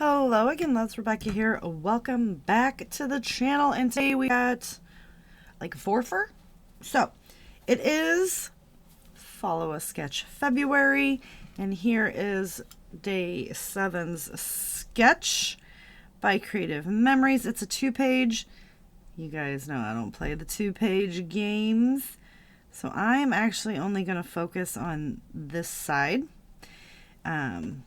Hello again, that's Rebecca here. Welcome back to the channel, and today we got like Forfer. So it is Follow a Sketch February, and here is day 7's sketch by Creative Memories. It's a 2-page. You guys know I don't play the 2-page games, so I'm actually only going to focus on this side.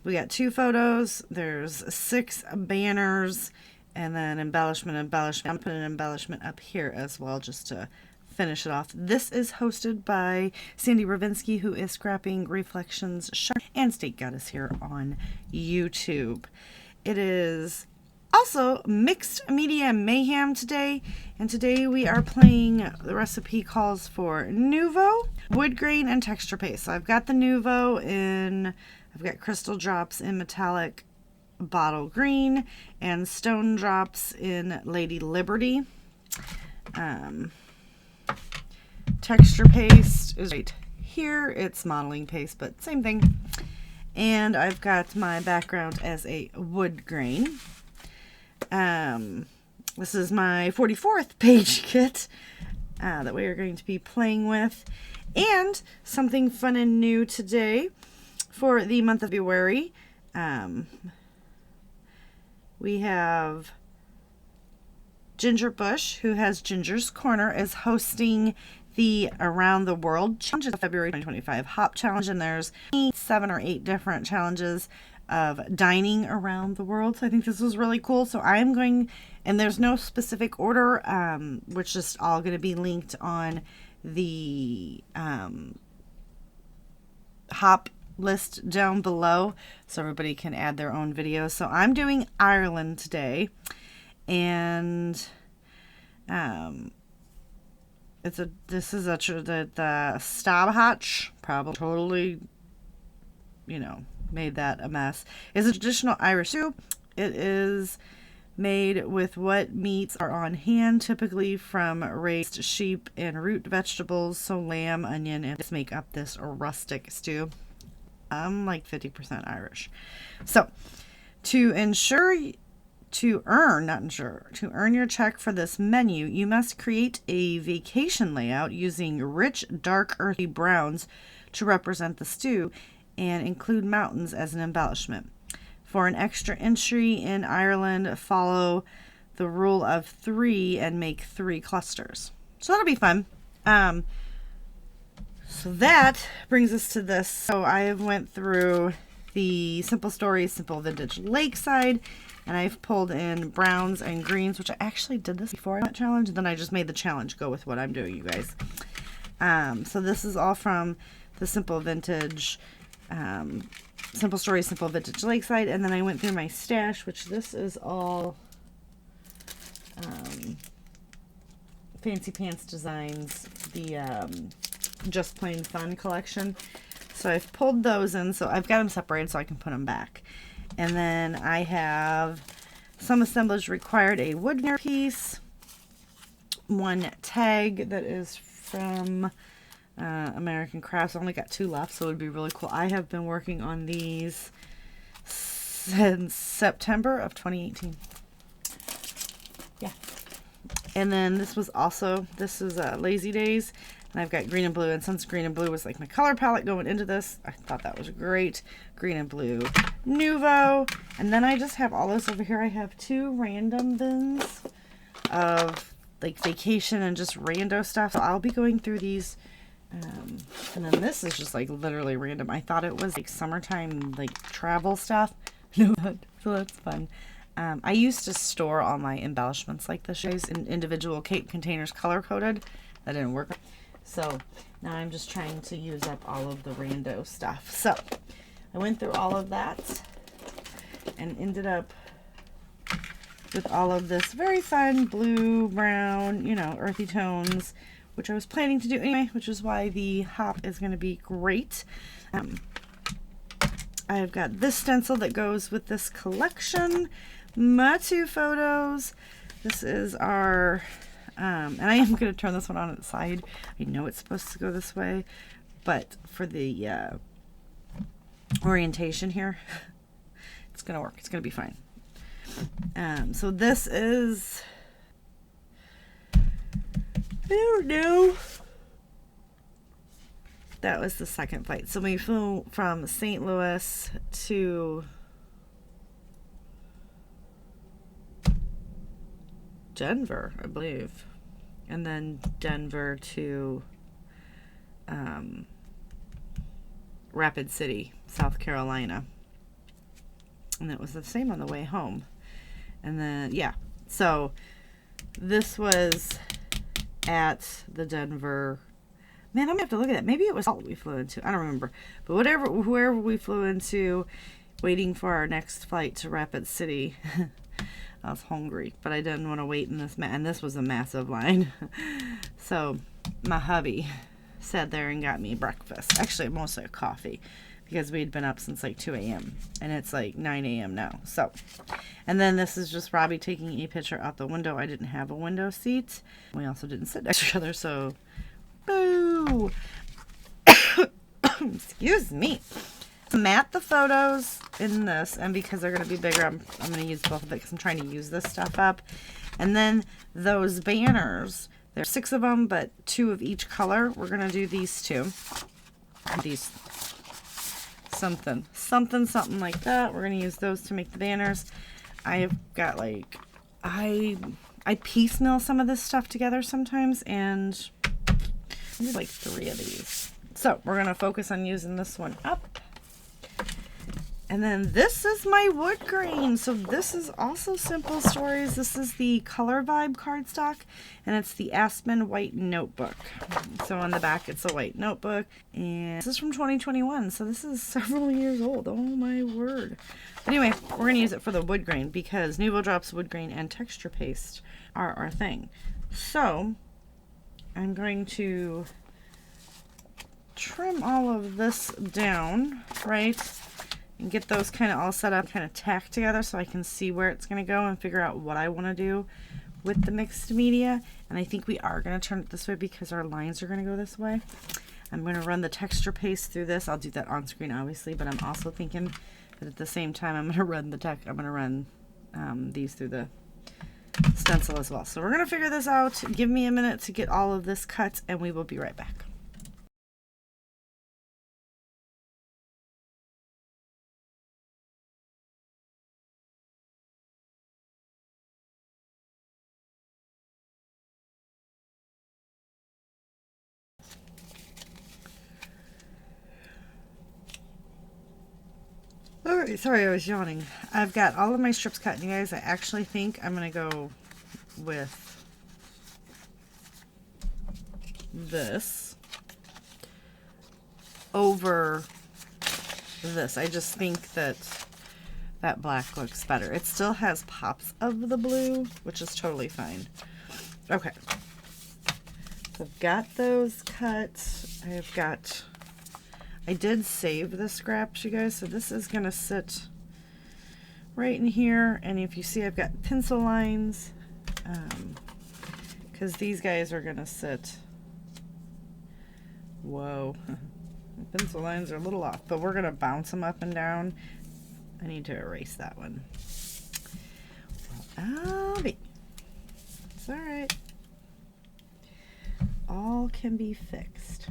We got 2 photos, there's 6 banners, and then embellishment. I'm putting an embellishment up here as well just to finish it off. This is hosted by Sandy Ravinsky, who is Scrapping Reflections Sharp and State Goddess here on YouTube. It is also Mixed Media Mayhem today, and today we are playing. The recipe calls for Nouveau, wood grain, and texture paste. So I've got the Nouveau in, I've got crystal drops in metallic bottle green and stone drops in Lady Liberty. Texture paste is right here. It's modeling paste, but same thing. And I've got my background as a wood grain. This is my 44th page kit that we are going to be playing with. And something fun and new today for the month of February. We have Ginger Bush, who has Ginger's Corner, is hosting the Around the World Challenge, February 2025 Hop Challenge, and there's 7 or 8 different challenges of dining around the world. So I think this was really cool. So I'm going, and there's no specific order, which is all going to be linked on the hop list down below, so everybody can add their own videos. So I'm doing Ireland today, and this is the Stabhatch, probably totally, made that a mess. It's a traditional Irish soup. It is made with what meats are on hand, typically from raised sheep and root vegetables, so lamb, onion, and just make up this rustic stew. I'm like 50% Irish. So to earn your check for this menu, you must create a vacation layout using rich, dark, earthy browns to represent the stew and include mountains as an embellishment. For an extra entry in Ireland, follow the rule of 3 and make 3 clusters. So that'll be fun. So that brings us to this. So I went through the Simple Stories, Simple Vintage Lakeside, and I've pulled in browns and greens, which I actually did this before I went challenge, and then I just made the challenge go with what I'm doing, you guys. So this is all from the Simple Vintage, Simple Stories, Simple Vintage Lakeside, and then I went through my stash, which this is all Fancy Pants Designs, the Just Plain Fun collection. So I've pulled those in, so I've got them separated so I can put them back. And then I have some assemblage required, a wood veneer piece, 1 tag that is from American Crafts. I only got 2 left, so it would be really cool. I have been working on these since September of 2018. Yeah. And then this is Lazy Days. And I've got green and blue, and since green and blue was like my color palette going into this, I thought that was great. Green and blue Nouveau. And then I just have all this over here. I have 2 random bins of like vacation and just rando stuff. So I'll be going through these. And then this is just like literally random. I thought it was like summertime like travel stuff. No, so that's fun. I used to store all my embellishments like this, guys, in individual containers color coded. That didn't work. So now I'm just trying to use up all of the rando stuff. So I went through all of that and ended up with all of this very fun blue, brown, earthy tones, which I was planning to do anyway, which is why the hop is going to be great. I've got this stencil that goes with this collection, my 2 photos. This is our and I am going to turn this one on its side. I know it's supposed to go this way, but for the orientation here, it's going to work. It's going to be fine. So this is, I don't know. That was the second flight. So we flew from St. Louis to Denver, I believe. And then Denver to Rapid City, South Carolina. And it was the same on the way home. And then, yeah. So this was at the Denver. Man, I'm going to have to look at that. Maybe it was all we flew into. I don't remember. But whoever we flew into, waiting for our next flight to Rapid City. I was hungry, but I didn't want to wait in this. And this was a massive line. So my hubby sat there and got me breakfast. Actually, mostly a coffee, because we'd been up since like 2 a.m. and it's like 9 a.m. now. So, and then this is just Robbie taking a picture out the window. I didn't have a window seat. We also didn't sit next to each other, so boo. Excuse me. Mat the photos in this, and because they're going to be bigger, I'm going to use both of it because I'm trying to use this stuff up. And then those banners, there's 6 of them, but 2 of each color. We're going to do these 2. These something like that. We're going to use those to make the banners. I've got like, I piecemeal some of this stuff together sometimes, and I need like 3 of these. So we're going to focus on using this one up. And then this is my wood grain. So this is also Simple Stories. This is the Color Vibe cardstock, and it's the Aspen White Notebook. So on the back, it's a white notebook, and this is from 2021. So this is several years old. Oh my word. Anyway, we're going to use it for the wood grain because Nuvo Drops wood grain and texture paste are our thing. So I'm going to trim all of this down, right? And get those kind of all set up, kind of tacked together so I can see where it's going to go and figure out what I want to do with the mixed media. And I think we are going to turn it this way because our lines are going to go this way. I'm going to run the texture paste through this. I'll do that on screen, obviously, but I'm also thinking that at the same time I'm going to run these through the stencil as well. So we're going to figure this out. Give me a minute to get all of this cut, and we will be right back. Alright, sorry I was yawning. I've got all of my strips cut, and you guys, I actually think I'm going to go with this over this. I just think that that black looks better. It still has pops of the blue, which is totally fine. Okay. So I've got those cut. I did save the scraps, you guys, so this is going to sit right in here. And if you see, I've got pencil lines, because these guys are going to sit. Whoa. The pencil lines are a little off, but we're going to bounce them up and down. I need to erase that one. Well, it's all right. All can be fixed.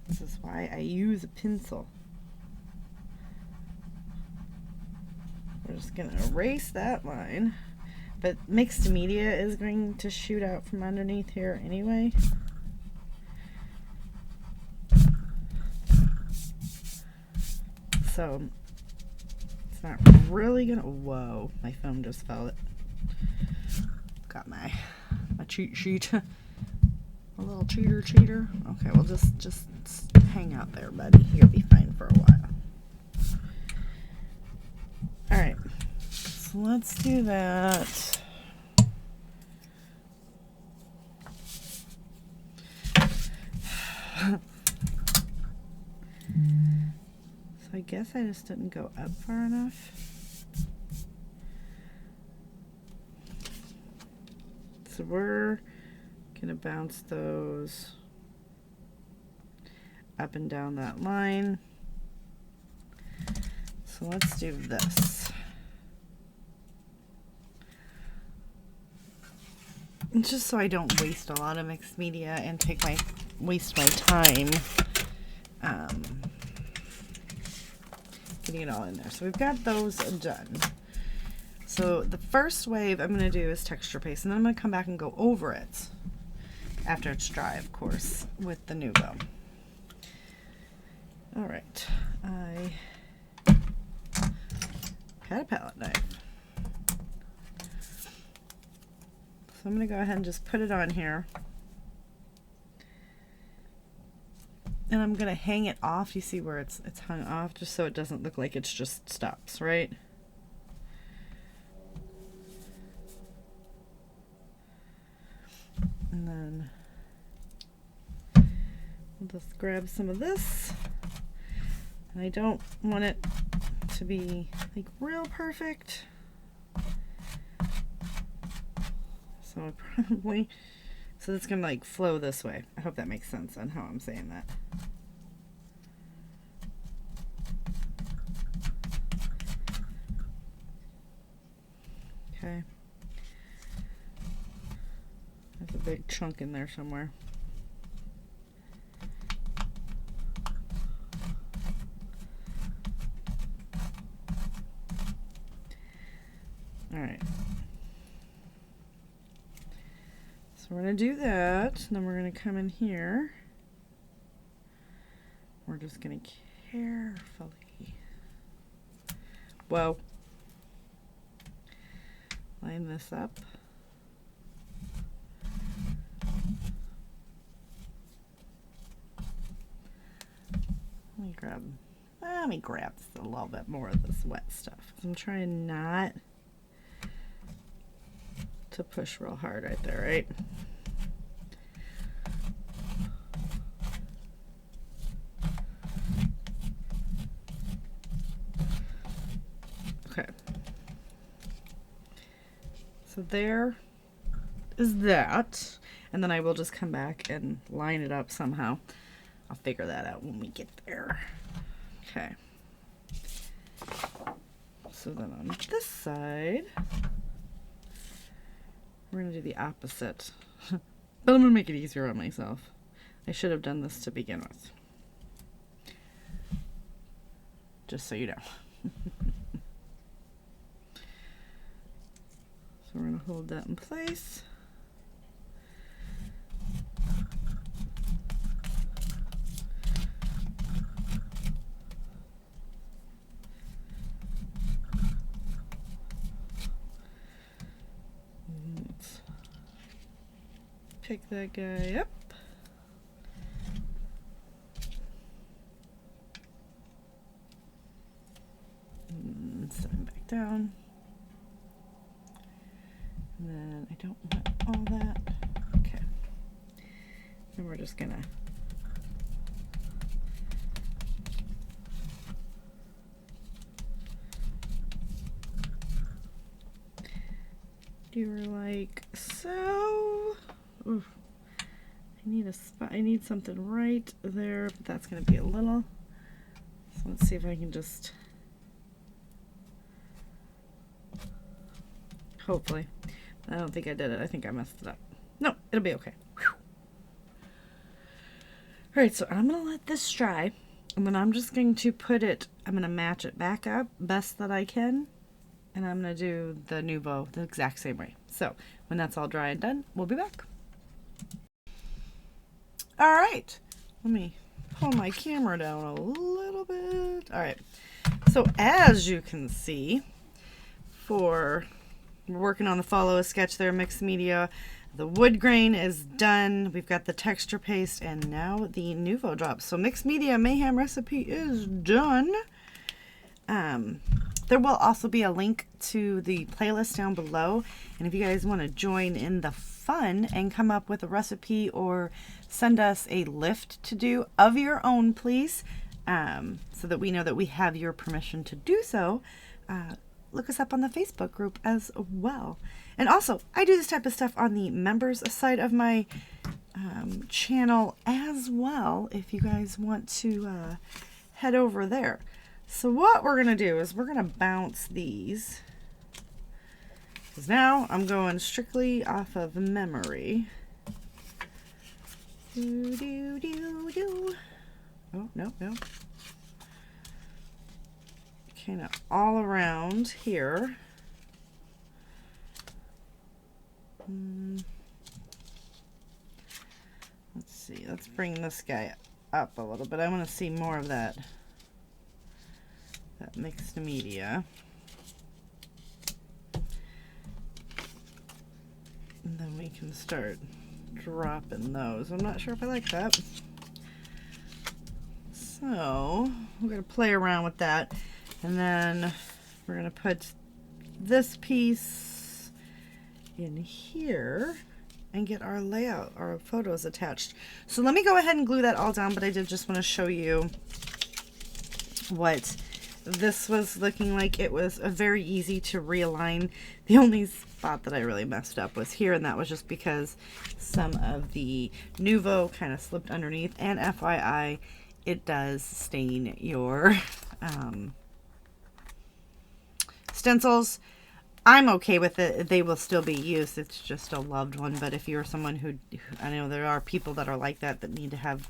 This is why I use a pencil. We're just going to erase that line. But mixed media is going to shoot out from underneath here anyway. So it's not really going to... Whoa, my phone just fell. Got my cheat sheet. A little cheater. Okay, well just hang out there, buddy. You'll be fine for a while. Alright, so let's do that. So I guess I just didn't go up far enough. So we're gonna bounce those up and down that line. So let's do this. And just so I don't waste a lot of mixed media and waste my time getting it all in there. So we've got those done. So the first wave I'm going to do is texture paste, and then I'm going to come back and go over it after it's dry, of course, with the Nuvo. All right, I had a palette knife. So I'm going to go ahead and just put it on here. And I'm going to hang it off. You see where it's hung off, just so it doesn't look like it's just stops, right? And then I'll just grab some of this. And I don't want it to be like real perfect. So I probably, so it's gonna like flow this way. I hope that makes sense on how I'm saying that. Okay. There's a big chunk in there somewhere. All right. So we're going to do that, and then we're going to come in here. We're just going to carefully, whoa, line this up. Let me grab a little bit more of this wet stuff. I'm trying not to push real hard right there, right? Okay. So there is that. And then I will just come back and line it up somehow. I'll figure that out when we get there. Okay. So then on this side, we're going to do the opposite. But I'm going to make it easier on myself. I should have done this to begin with. Just so you know. So we're going to hold that in place. Pick that guy up. And set him back down. And then I don't want all that. Okay. And we're just gonna do her like so. Oof. I need something right there, but that's going to be a little. So let's see if I can just, hopefully. I don't think I did it. I think I messed it up. No, it'll be okay. Whew. All right, so I'm going to let this dry, and then I'm just going to I'm going to match it back up best that I can, and I'm going to do the Nuvo the exact same way. So when that's all dry and done, we'll be back. All right, let me pull my camera down a little bit. All right, so as you can see, we're working on the follow a sketch there, mixed media. The wood grain is done. We've got the texture paste, and now the Nuvo drops. So mixed media mayhem recipe is done. There will also be a link to the playlist down below, and if you guys want to join in the fun and come up with a recipe or send us a lift to do of your own, please, so that we know that we have your permission to do so, look us up on the Facebook group as well. And also, I do this type of stuff on the members side of my channel as well, if you guys want to head over there. So what we're going to do is we're going to bounce these, because now I'm going strictly off of memory. Do, do, do, do. Oh, no, no. Kind of all around here. Let's see, let's bring this guy up a little bit. I want to see more of that mixed media. And then we can start dropping those. I'm not sure if I like that. So we're going to play around with that. And then we're going to put this piece in here and get our layout, our photos attached. So let me go ahead and glue that all down, but I did just want to show you what this was looking like. It was very easy to realign. The only spot that I really messed up was here, and that was just because some of the Nuvo kind of slipped underneath. And FYI, it does stain your stencils. I'm okay with it. They will still be used. It's just a loved one. But if you're someone who, I know there are people that are like that, that need to have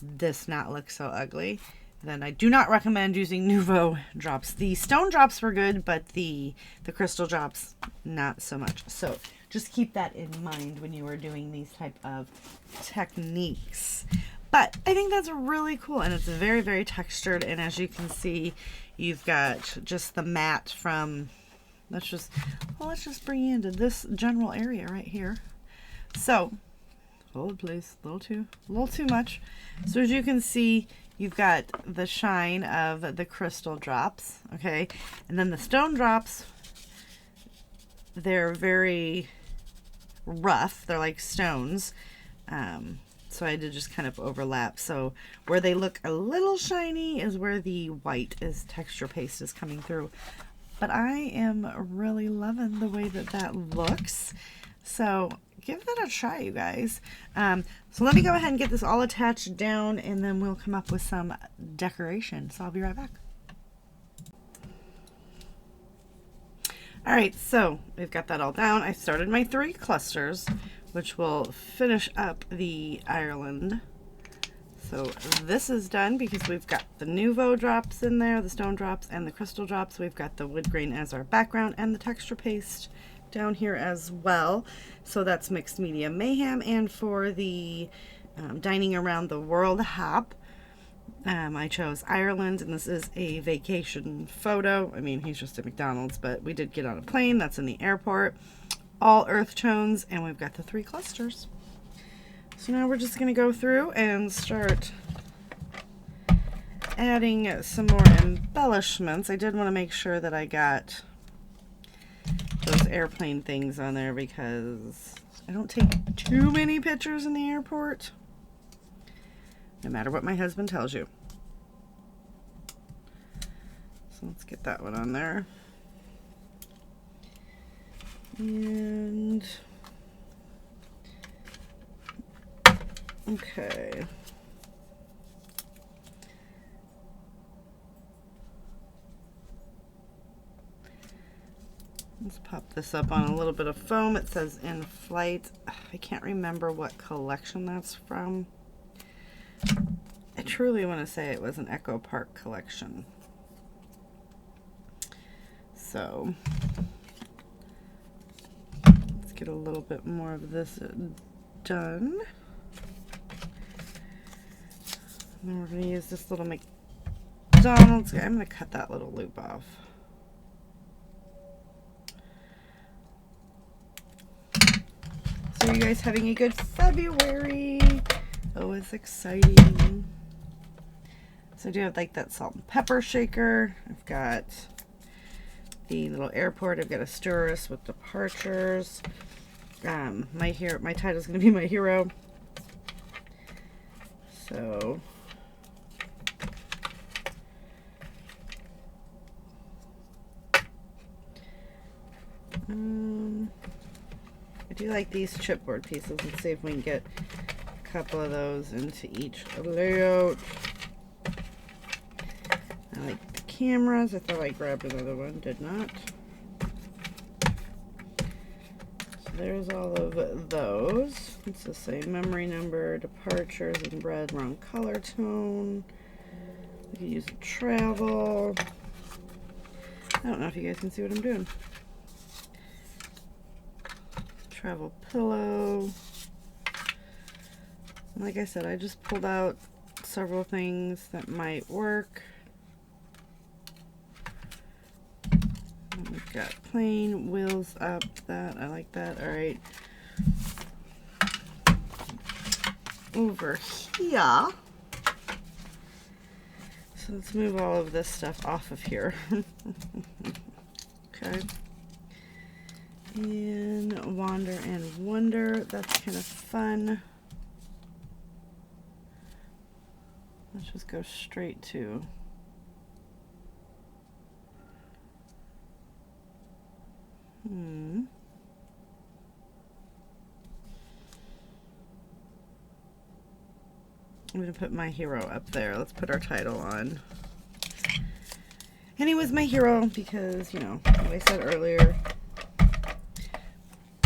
this not look so ugly, then I do not recommend using Nuvo drops. The stone drops were good, but the crystal drops, not so much. So just keep that in mind when you are doing these type of techniques. But I think that's really cool, and it's very, very textured. And as you can see, you've got just the matte from, let's just bring you into this general area right here. So hold please, a little too much. So as you can see, you've got the shine of the crystal drops, okay? And then the stone drops, they're very rough. They're like stones. So I did just kind of overlap. So where they look a little shiny is where the white texture paste is coming through. But I am really loving the way that looks. So give that a try, you guys. So let me go ahead and get this all attached down, and then we'll come up with some decoration. So I'll be right back. All right, so we've got that all down. I started my 3 clusters, which will finish up the Ireland. So this is done because we've got the Nuvo drops in there, the stone drops and the crystal drops. We've got the wood grain as our background and the texture paste down here as well. So that's Mixed Media Mayhem. And for the Dining Around the World hop, I chose Ireland, and this is a vacation photo. I mean, he's just at McDonald's, but we did get on a plane. That's in the airport. All earth tones, and we've got the 3 clusters. So now we're just going to go through and start adding some more embellishments. I did want to make sure that I got those airplane things on there because I don't take too many pictures in the airport, no matter what my husband tells you. So let's get that one on there. And okay. Let's pop this up on a little bit of foam. It says in flight. I can't remember what collection that's from. I truly want to say it was an Echo Park collection. So let's get a little bit more of this done. And then we're going to use this little McDonald's. I'm going to cut that little loop off. So you guys having a good February? Oh, it's exciting. So I do have like that salt and pepper shaker. I've got the little airport. I've got a stewardess with departures. My title is going to be My Hero. So I do like these chipboard pieces. Let's see if we can get a couple of those into each layout. like the cameras. I thought I grabbed another one, did not. So there's all of those. It's the same memory number, departures in red, wrong color tone. We can use travel. I don't know if you guys can see what I'm doing. Travel pillow. Like I said, I just pulled out several things that might work. And we've got plain, wheels up, that, I like that, all right. Over here. So let's move all of this stuff off of here. Okay. And wander and wonder, that's kind of fun. Let's just go straight to I'm going to put my hero up there. Let's put our title on. And he was my hero because, you know, like I said earlier,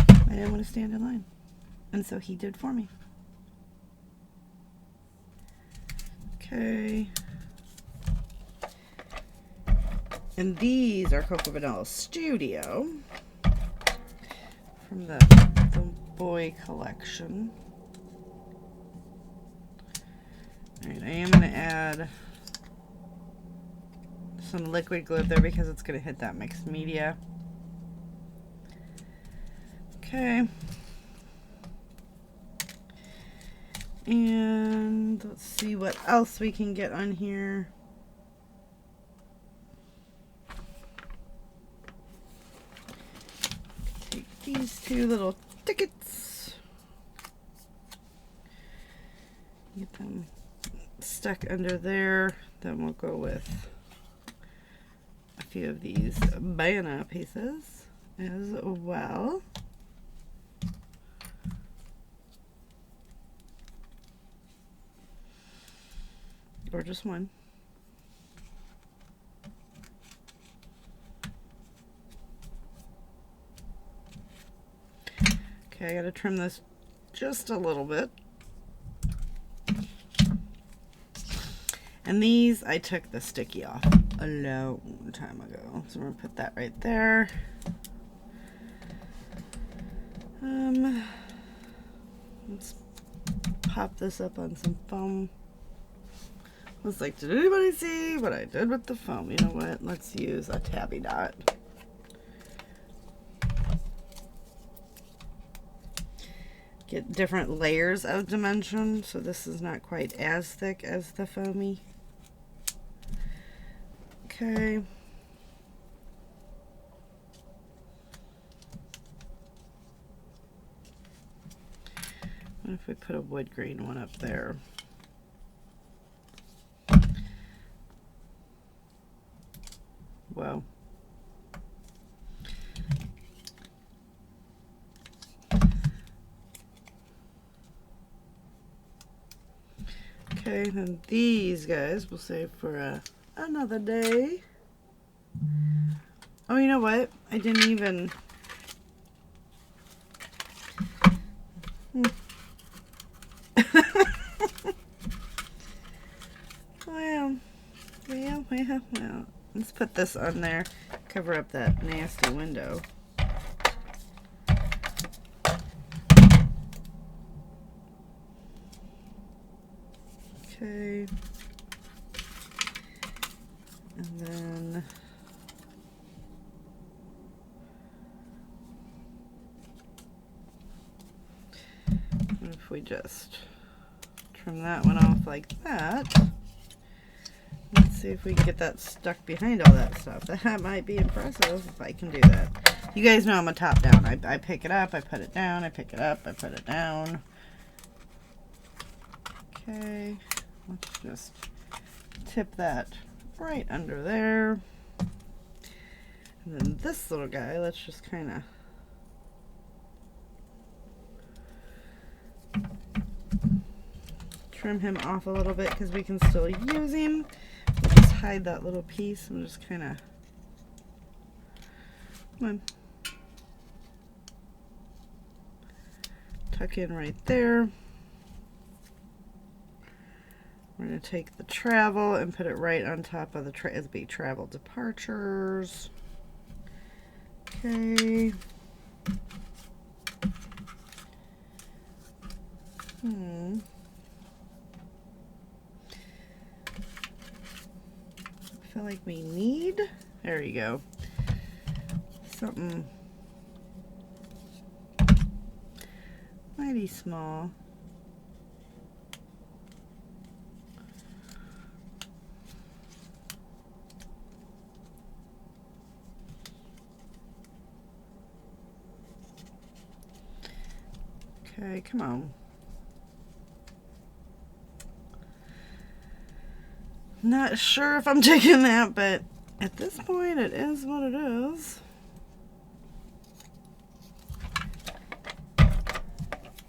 I didn't want to stand in line. And so he did for me. Okay. And these are Cocoa Vanilla Studio from the boy collection. Alright, I am going to add some liquid glue there because it's going to hit that mixed media. Okay. And let's see what else we can get on here. Take these two little tickets. Get them stuck under there. Then we'll go with a few of these banana pieces as well. Or just one. Okay, I gotta trim this just a little bit. And these, I took the sticky off a long time ago. So we're gonna put that right there. Let's pop this up on some foam. I was like, did anybody see what I did with the foam? You know what? Let's use a tabby dot. Get different layers of dimension, so this is not quite as thick as the foamy. Okay. What if we put a wood grain one up there? Whoa. Okay, then these guys we'll save for another day. Oh, you know what? I didn't even... Well. Let's put this on there. Cover up that nasty window. Okay. And then what if we just trim that one off like that? Let's see if we can get that stuck behind all that stuff. That might be impressive if I can do that. You guys know I'm a top down. I pick it up, I put it down, I pick it up, I put it down. Okay, let's just tip that right under there. And then this little guy, let's just kind of trim him off a little bit because we can still use him. We'll just hide that little piece. I'm just kind of, come on, tuck in right there. We're going to take the travel and put it right on top of the big travel departures. Okay. I feel like we need, there you go, something mighty small. Okay, come on. Not sure if I'm taking that, but at this point it is what it is.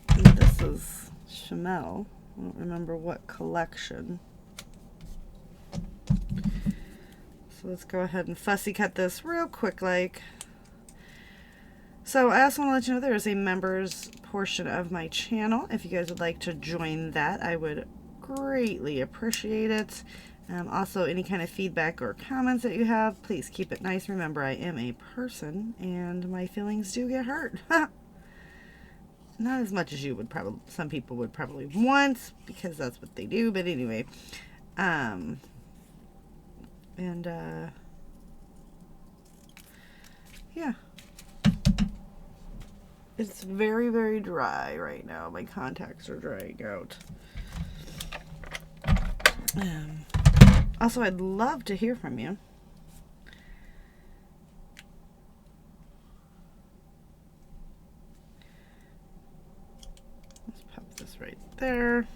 And this is Chanel. I don't remember what collection. So let's go ahead and fussy cut this real quick like. So I also want to let you know there is a members portion of my channel. If you guys would like to join that, I would greatly appreciate it. Also, any kind of feedback or comments that you have, please keep it nice. Remember, I am a person and my feelings do get hurt. Not as much as you would probably, some people would probably want, because that's what they do, but anyway. Yeah. It's very, very dry right now. My contacts are drying out. Also, I'd love to hear from you. Let's pop this right there.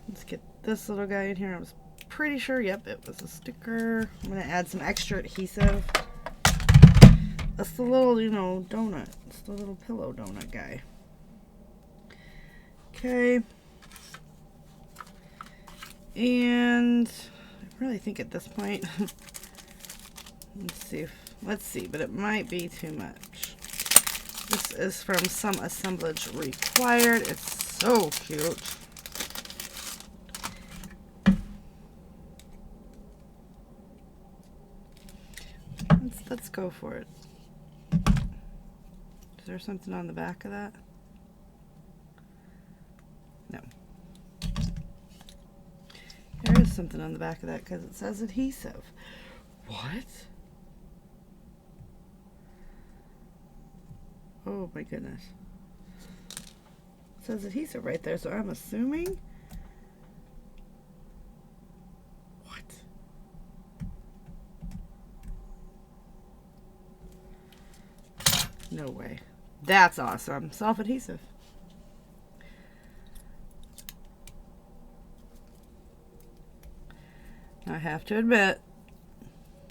Let's get this little guy in here. I was pretty sure, yep, it was a sticker. I'm going to add some extra adhesive. That's the little, you know, donut. It's the little pillow donut guy. Okay. And I really think at this point, let's see, but it might be too much. This is from Some Assemblage Required. It's so cute. Let's go for it. Is there something on the back of that? No. There is something on the back of that because it says adhesive. What? Oh my goodness. It says adhesive right there, so I'm assuming. What? No way. That's awesome. Self-adhesive. I have to admit,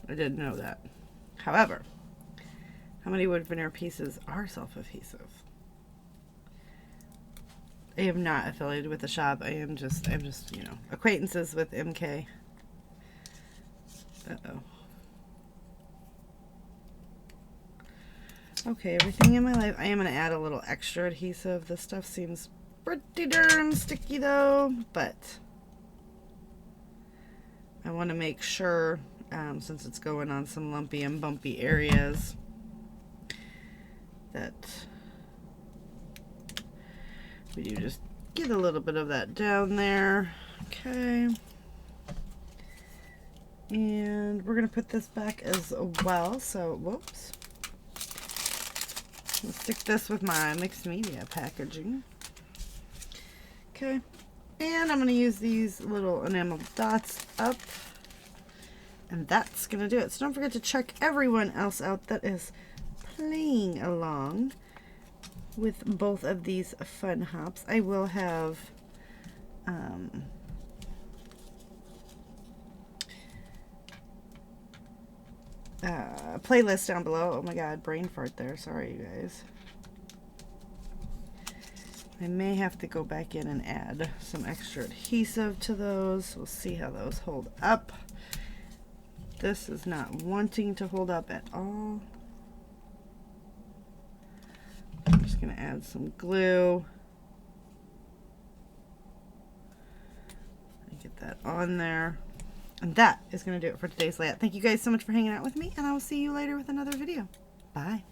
I didn't know that. However, how many wood veneer pieces are self-adhesive? I am not affiliated with the shop. I'm just, you know, acquaintances with MK. Uh-oh. Okay, everything in my life. I am going to add a little extra adhesive. This stuff seems pretty darn sticky though, but I want to make sure, since it's going on some lumpy and bumpy areas, that we do just get a little bit of that down there. Okay. And we're going to put this back as well. So, whoops. I'll stick this with my mixed media packaging. Okay. And I'm going to use these little enamel dots up. And that's going to do it. So don't forget to check everyone else out that is playing along with both of these fun hops. I will have playlist down below. Oh my god, brain fart there. Sorry, you guys. I may have to go back in and add some extra adhesive to those. We'll see how those hold up. This is not wanting to hold up at all. I'm just going to add some glue. Get that on there. And that is going to do it for today's layout. Thank you guys so much for hanging out with me, and I will see you later with another video. Bye.